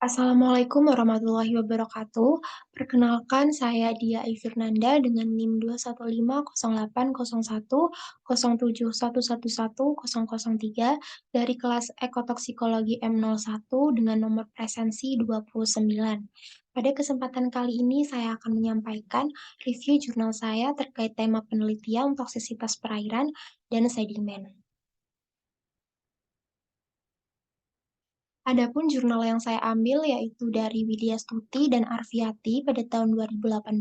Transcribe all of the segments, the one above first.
Assalamualaikum warahmatullahi wabarakatuh. Perkenalkan, saya Dia Fernanda dengan NIM 215080107111003 dari kelas Ekotoksikologi M01 dengan nomor presensi 29. Pada kesempatan kali ini saya akan menyampaikan review jurnal saya terkait tema penelitian toksisitas perairan dan sedimen. Adapun jurnal yang saya ambil yaitu dari Widya Stuti dan Arfiati pada tahun 2018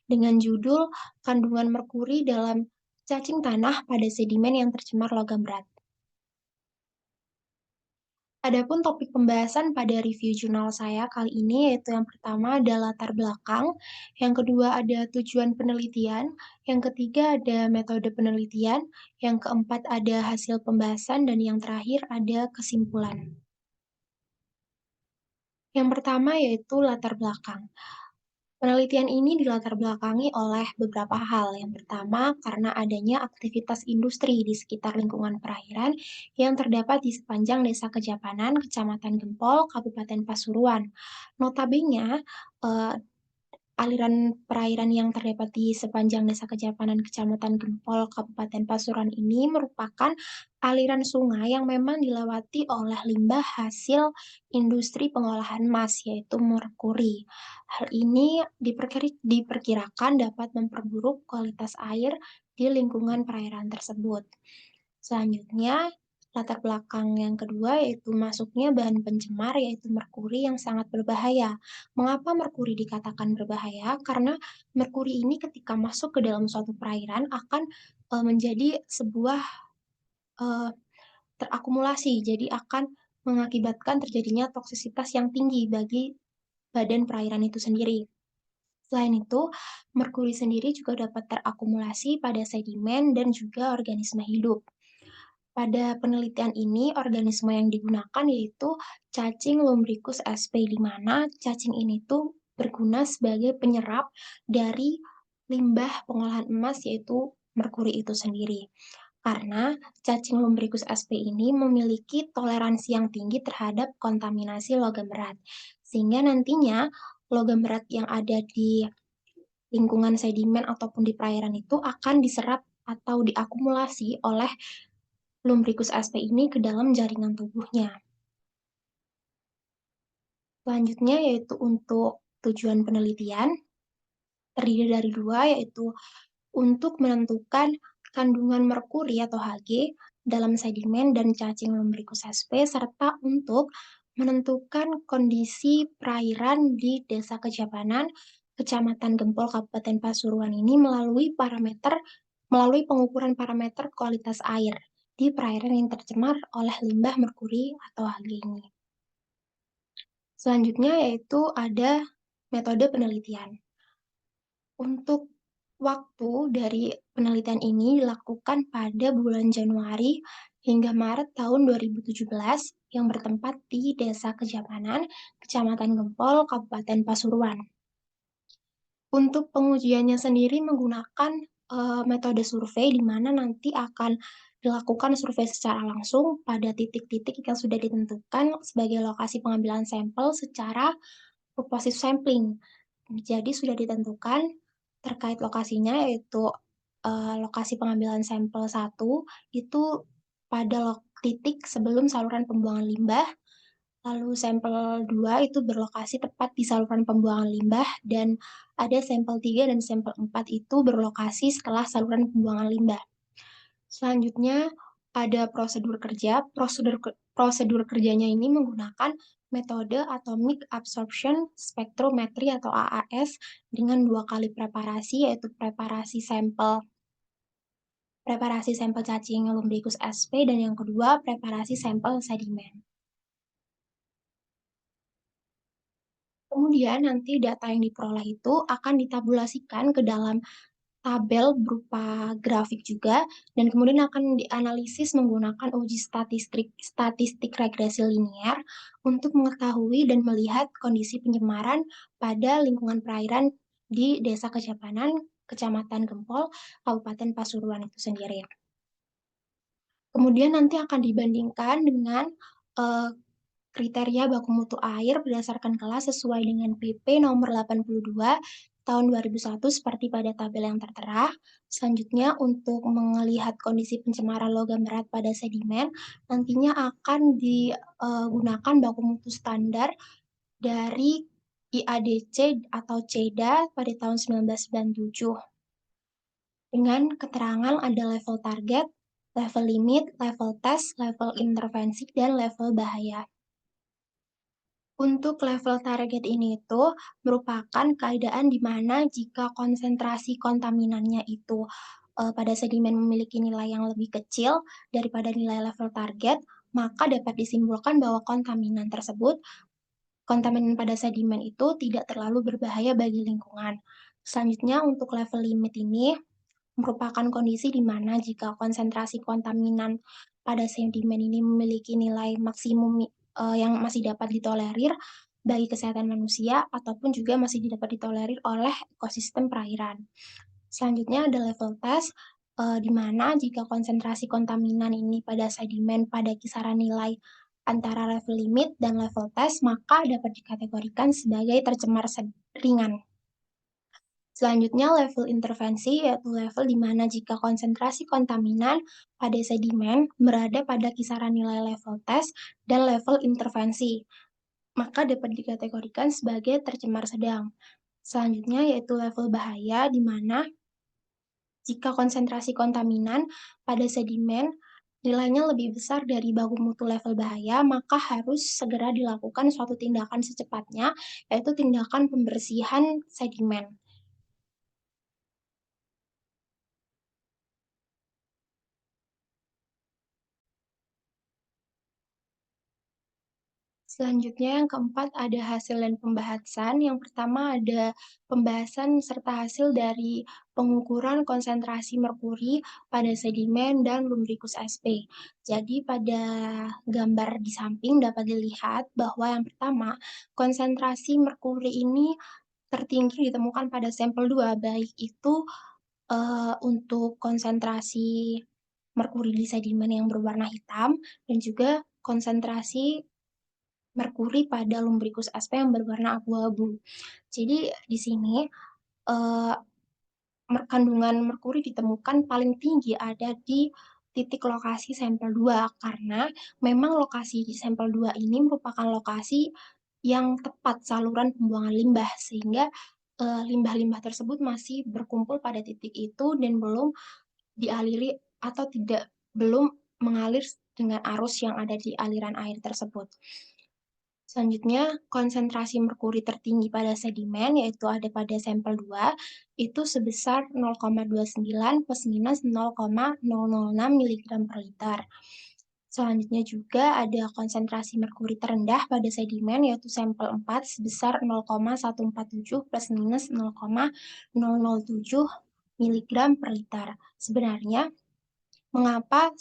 dengan judul Kandungan Merkuri dalam Cacing Tanah pada Sedimen yang Tercemar Logam Berat. Adapun topik pembahasan pada review jurnal saya kali ini yaitu yang pertama ada latar belakang, yang kedua ada tujuan penelitian, yang ketiga ada metode penelitian, yang keempat ada hasil pembahasan, dan yang terakhir ada kesimpulan. Yang pertama yaitu latar belakang. Penelitian ini dilatar belakangi oleh beberapa hal. Yang pertama, karena adanya aktivitas industri di sekitar lingkungan perairan yang terdapat di sepanjang Desa Kejapanan, Kecamatan Gempol, Kabupaten Pasuruan. Notabene, eh, aliran perairan yang terdapat di sepanjang Desa Kejapanan, Kecamatan Gempol, Kabupaten Pasuruan ini merupakan aliran sungai yang memang dilewati oleh limbah hasil industri pengolahan emas, yaitu merkuri. Hal ini diperkirakan dapat memperburuk kualitas air di lingkungan perairan tersebut. Selanjutnya, latar belakang yang kedua yaitu masuknya bahan pencemar yaitu merkuri yang sangat berbahaya. Mengapa merkuri dikatakan berbahaya? Karena merkuri ini ketika masuk ke dalam suatu perairan akan menjadi sebuah eh, terakumulasi, jadi akan mengakibatkan terjadinya toksisitas yang tinggi bagi badan perairan itu sendiri. Selain itu, merkuri sendiri juga dapat terakumulasi pada sedimen dan juga organisme hidup. Pada penelitian ini, organisme yang digunakan yaitu cacing Lumbricus sp, di mana cacing ini tuh berguna sebagai penyerap dari limbah pengolahan emas yaitu merkuri itu sendiri. Karena cacing Lumbricus sp ini memiliki toleransi yang tinggi terhadap kontaminasi logam berat. Sehingga nantinya logam berat yang ada di lingkungan sedimen ataupun di perairan itu akan diserap atau diakumulasi oleh Lumbricus sp ini ke dalam jaringan tubuhnya. Selanjutnya yaitu untuk tujuan penelitian, terdiri dari dua, yaitu untuk menentukan kandungan merkuri atau Hg dalam sedimen dan cacing Lumbricus sp, serta untuk menentukan kondisi perairan di Desa Kejapanan, Kecamatan Gempol, Kabupaten Pasuruan ini melalui pengukuran parameter kualitas air di perairan yang tercemar oleh limbah merkuri atau Hg ini. Selanjutnya yaitu ada metode penelitian. Untuk waktu dari penelitian ini dilakukan pada bulan Januari hingga Maret tahun 2017 yang bertempat di Desa Kejapanan, Kecamatan Gempol, Kabupaten Pasuruan. Untuk pengujiannya sendiri menggunakan metode survei di mana nanti akan dilakukan survei secara langsung pada titik-titik yang sudah ditentukan sebagai lokasi pengambilan sampel secara purposive sampling. Jadi sudah ditentukan terkait lokasinya yaitu lokasi pengambilan sampel 1 itu pada titik sebelum saluran pembuangan limbah. Lalu sampel 2 itu berlokasi tepat di saluran pembuangan limbah, dan ada sampel 3 dan sampel 4 itu berlokasi setelah saluran pembuangan limbah. Selanjutnya ada prosedur kerja. Prosedur kerjanya ini menggunakan metode Atomic Absorption Spectrometry atau AAS dengan 2 kali preparasi, yaitu preparasi sampel cacing Lumbricus sp, dan yang kedua preparasi sampel sedimen. Kemudian nanti data yang diperoleh itu akan ditabulasikan ke dalam tabel berupa grafik juga, dan kemudian akan dianalisis menggunakan uji statistik regresi linear untuk mengetahui dan melihat kondisi pencemaran pada lingkungan perairan di Desa Kejapanan, Kecamatan Gempol, Kabupaten Pasuruan itu sendiri. Kemudian nanti akan dibandingkan dengan kriteria baku mutu air berdasarkan kelas sesuai dengan PP nomor 82 tahun 2001 seperti pada tabel yang tertera. Selanjutnya, untuk melihat kondisi pencemaran logam berat pada sedimen, nantinya akan digunakan baku mutu standar dari IADC atau CEDA pada tahun 1997 dengan keterangan ada level target, level limit, level test, level intervensi, dan level bahaya. Untuk level target ini itu merupakan keadaan di mana jika konsentrasi kontaminannya itu pada sedimen memiliki nilai yang lebih kecil daripada nilai level target, maka dapat disimpulkan bahwa kontaminan pada sedimen itu tidak terlalu berbahaya bagi lingkungan. Selanjutnya, untuk level limit ini merupakan kondisi di mana jika konsentrasi kontaminan pada sedimen ini memiliki nilai maksimum yang masih dapat ditolerir bagi kesehatan manusia ataupun juga masih dapat ditolerir oleh ekosistem perairan. Selanjutnya ada level test, di mana jika konsentrasi kontaminan ini pada sedimen pada kisaran nilai antara level limit dan level test, maka dapat dikategorikan sebagai tercemar ringan. Selanjutnya level intervensi yaitu level di mana jika konsentrasi kontaminan pada sedimen berada pada kisaran nilai level test dan level intervensi, maka dapat dikategorikan sebagai tercemar sedang. Selanjutnya yaitu level bahaya di mana jika konsentrasi kontaminan pada sedimen nilainya lebih besar dari baku mutu level bahaya, maka harus segera dilakukan suatu tindakan secepatnya, yaitu tindakan pembersihan sedimen. Selanjutnya yang keempat ada hasil dan pembahasan. Yang pertama ada pembahasan serta hasil dari pengukuran konsentrasi merkuri pada sedimen dan lumbricus SP. Jadi pada gambar di samping dapat dilihat bahwa yang pertama, konsentrasi merkuri ini tertinggi ditemukan pada sampel 2, baik itu untuk konsentrasi merkuri di sedimen yang berwarna hitam dan juga konsentrasi merkuri pada lumbricus aspe yang berwarna abu-abu. Jadi di sini eh, kandungan merkuri ditemukan paling tinggi ada di titik lokasi sampel 2 karena memang lokasi di sampel 2 ini merupakan lokasi yang tepat saluran pembuangan limbah sehingga limbah-limbah tersebut masih berkumpul pada titik itu dan belum dialiri atau belum mengalir dengan arus yang ada di aliran air tersebut. Selanjutnya, konsentrasi merkuri tertinggi pada sedimen, yaitu ada pada sampel 2, itu sebesar 0,29 plus minus 0,006 mg per liter. Selanjutnya juga ada konsentrasi merkuri terendah pada sedimen, yaitu sampel 4 sebesar 0,147 plus minus 0,007 mg per liter. Sebenarnya, mengapa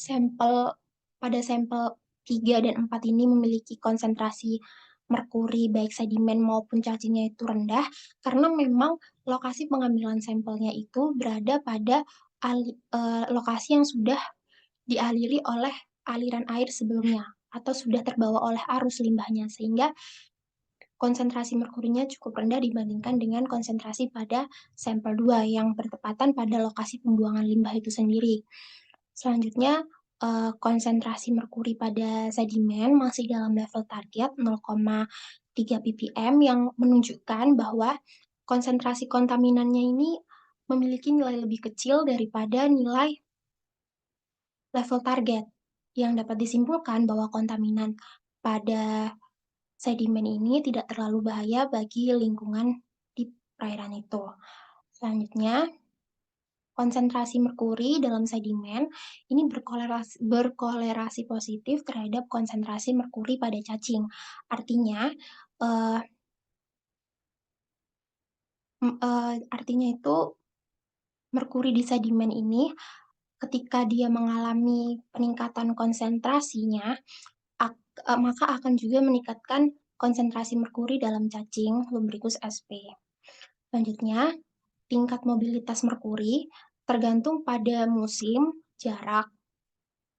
pada sampel 3 dan 4 ini memiliki konsentrasi merkuri baik sedimen maupun cacingnya itu rendah? Karena memang lokasi pengambilan sampelnya itu berada pada lokasi yang sudah dialiri oleh aliran air sebelumnya atau sudah terbawa oleh arus limbahnya sehingga konsentrasi merkurinya cukup rendah dibandingkan dengan konsentrasi pada sampel 2 yang bertepatan pada lokasi pembuangan limbah itu sendiri. Selanjutnya, konsentrasi merkuri pada sedimen masih dalam level target 0,3 ppm yang menunjukkan bahwa konsentrasi kontaminannya ini memiliki nilai lebih kecil daripada nilai level target, yang dapat disimpulkan bahwa kontaminan pada sedimen ini tidak terlalu bahaya bagi lingkungan di perairan itu. Selanjutnya, konsentrasi merkuri dalam sedimen ini berkolerasi positif terhadap konsentrasi merkuri pada cacing. Artinya, eh, artinya itu merkuri di sedimen ini ketika dia mengalami peningkatan konsentrasinya, maka akan juga meningkatkan konsentrasi merkuri dalam cacing Lumbricus sp. Selanjutnya, tingkat mobilitas merkuri tergantung pada musim, jarak,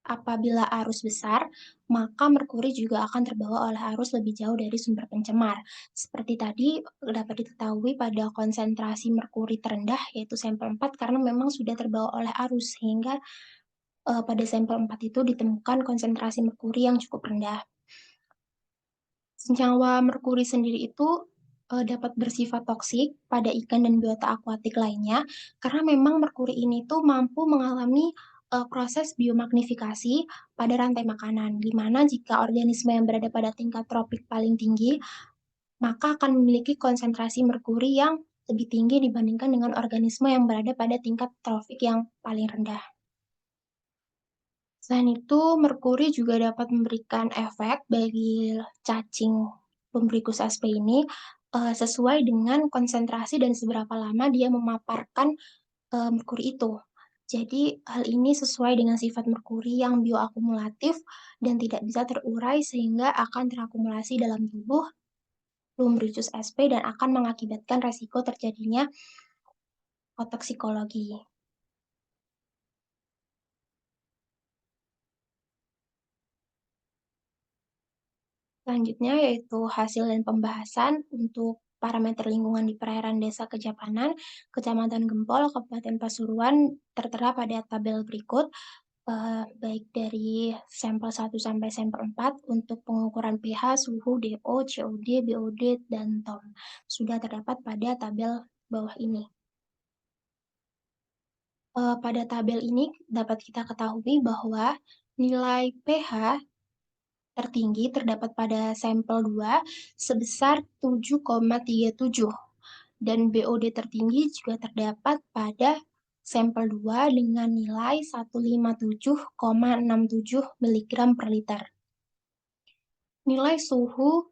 Apabila arus besar, maka merkuri juga akan terbawa oleh arus lebih jauh dari sumber pencemar. Seperti tadi dapat diketahui pada konsentrasi merkuri terendah yaitu sampel 4 karena memang sudah terbawa oleh arus sehingga pada sampel 4 itu ditemukan konsentrasi merkuri yang cukup rendah. Senyawa merkuri sendiri itu dapat bersifat toksik pada ikan dan biota akuatik lainnya, karena memang merkuri ini tuh mampu mengalami proses biomagnifikasi pada rantai makanan, di mana jika organisme yang berada pada tingkat tropik paling tinggi, maka akan memiliki konsentrasi merkuri yang lebih tinggi dibandingkan dengan organisme yang berada pada tingkat trofik yang paling rendah. Selain itu, merkuri juga dapat memberikan efek bagi cacing Lumbricus sp ini sesuai dengan konsentrasi dan seberapa lama dia memaparkan merkuri itu. Jadi, hal ini sesuai dengan sifat merkuri yang bioakumulatif dan tidak bisa terurai sehingga akan terakumulasi dalam tubuh Lumbricus sp dan akan mengakibatkan resiko terjadinya otoksikologi. Selanjutnya yaitu hasil dan pembahasan untuk parameter lingkungan di perairan Desa Kejapanan, Kecamatan Gempol, Kabupaten Pasuruan tertera pada tabel berikut, baik dari sampel 1 sampai sampel 4 untuk pengukuran pH, suhu, DO, COD, BOD, dan TOM. Sudah terdapat pada tabel bawah ini. Pada tabel ini dapat kita ketahui bahwa nilai pH tertinggi terdapat pada sampel 2 sebesar 7,37 dan BOD tertinggi juga terdapat pada sampel 2 dengan nilai 157,67 mg per liter. Nilai suhu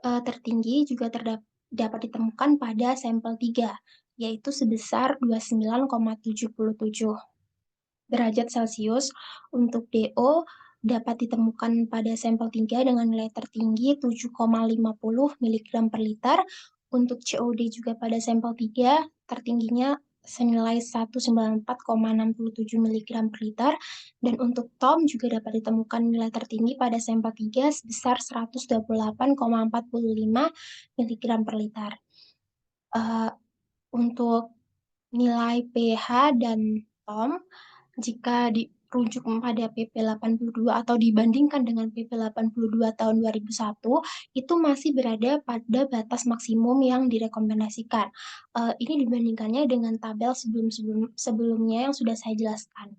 tertinggi juga dapat ditemukan pada sampel 3, yaitu sebesar 29,77 derajat Celcius. Untuk DO dapat ditemukan pada sampel 3 dengan nilai tertinggi 7,50 mg per liter. Untuk COD juga pada sampel 3 tertingginya senilai 194,67 mg per liter. Dan untuk TOM juga dapat ditemukan nilai tertinggi pada sampel 3 sebesar 128,45 mg per liter. Untuk nilai pH dan TOM jika dirujuk pada PP 82 atau dibandingkan dengan PP 82 tahun 2001, itu masih berada pada batas maksimum yang direkomendasikan. Ini dibandingkannya dengan tabel sebelumnya yang sudah saya jelaskan.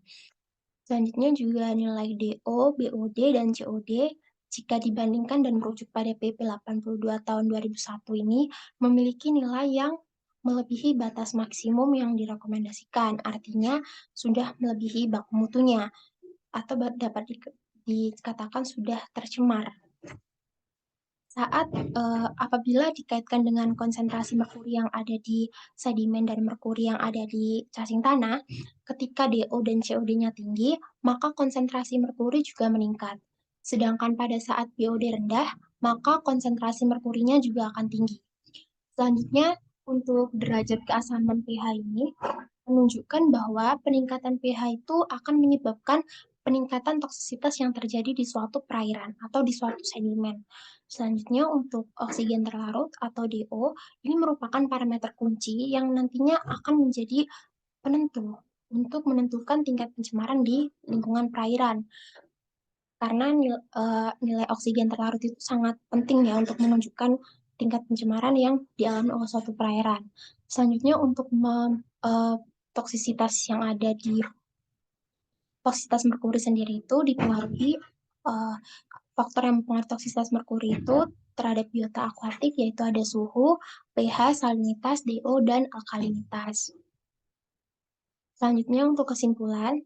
Selanjutnya juga nilai DO, BOD, dan COD jika dibandingkan dan merujuk pada PP 82 tahun 2001 ini memiliki nilai yang melebihi batas maksimum yang direkomendasikan, artinya sudah melebihi baku mutunya atau dapat dikatakan sudah tercemar. Apabila dikaitkan dengan konsentrasi merkuri yang ada di sedimen dan merkuri yang ada di cacing tanah, ketika DO dan COD-nya tinggi, maka konsentrasi merkuri juga meningkat. Sedangkan pada saat BOD rendah, maka konsentrasi merkurinya juga akan tinggi. Selanjutnya, untuk derajat keasaman pH ini menunjukkan bahwa peningkatan pH itu akan menyebabkan peningkatan toksisitas yang terjadi di suatu perairan atau di suatu sedimen. Selanjutnya untuk oksigen terlarut atau DO, ini merupakan parameter kunci yang nantinya akan menjadi penentu untuk menentukan tingkat pencemaran di lingkungan perairan. Karena nilai oksigen terlarut itu sangat penting ya untuk menunjukkan tingkat pencemaran yang dialami oleh suatu perairan. Selanjutnya untuk toksisitas yang ada di toksisitas merkuri sendiri itu dipengaruhi faktor yang mempengaruhi toksisitas merkuri itu terhadap biota akuatik yaitu ada suhu, pH, salinitas, DO, dan alkalinitas. Selanjutnya untuk kesimpulan,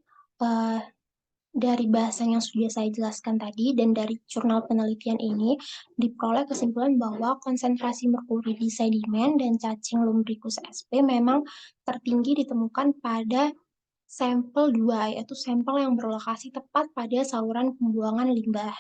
dari bahasan yang sudah saya jelaskan tadi dan dari jurnal penelitian ini diperoleh kesimpulan bahwa konsentrasi merkuri di sedimen dan cacing Lumbricus sp memang tertinggi ditemukan pada sampel 2, yaitu sampel yang berlokasi tepat pada saluran pembuangan limbah.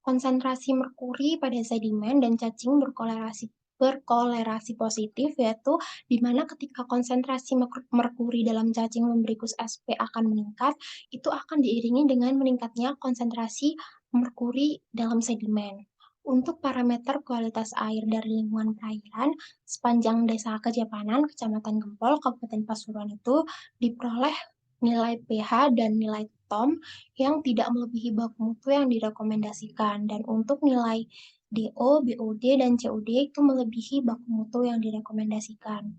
Konsentrasi merkuri pada sedimen dan cacing berkorelasi berkolerasi positif, yaitu di mana ketika konsentrasi merkuri dalam cacing memberikus SP akan meningkat, itu akan diiringi dengan meningkatnya konsentrasi merkuri dalam sedimen. Untuk parameter kualitas air dari lingkungan perairan, sepanjang Desa Kejapanan, Kecamatan Gempol, Kabupaten Pasuruan itu diperoleh nilai pH dan nilai TOM yang tidak melebihi baku mutu yang direkomendasikan. Dan untuk nilai DO, BOD, dan COD itu melebihi baku mutu yang direkomendasikan.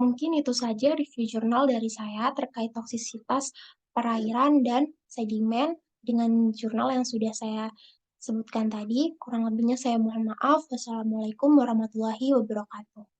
Mungkin itu saja review jurnal dari saya terkait toksisitas perairan dan sedimen dengan jurnal yang sudah saya sebutkan tadi. Kurang lebihnya saya mohon maaf. Wassalamualaikum warahmatullahi wabarakatuh.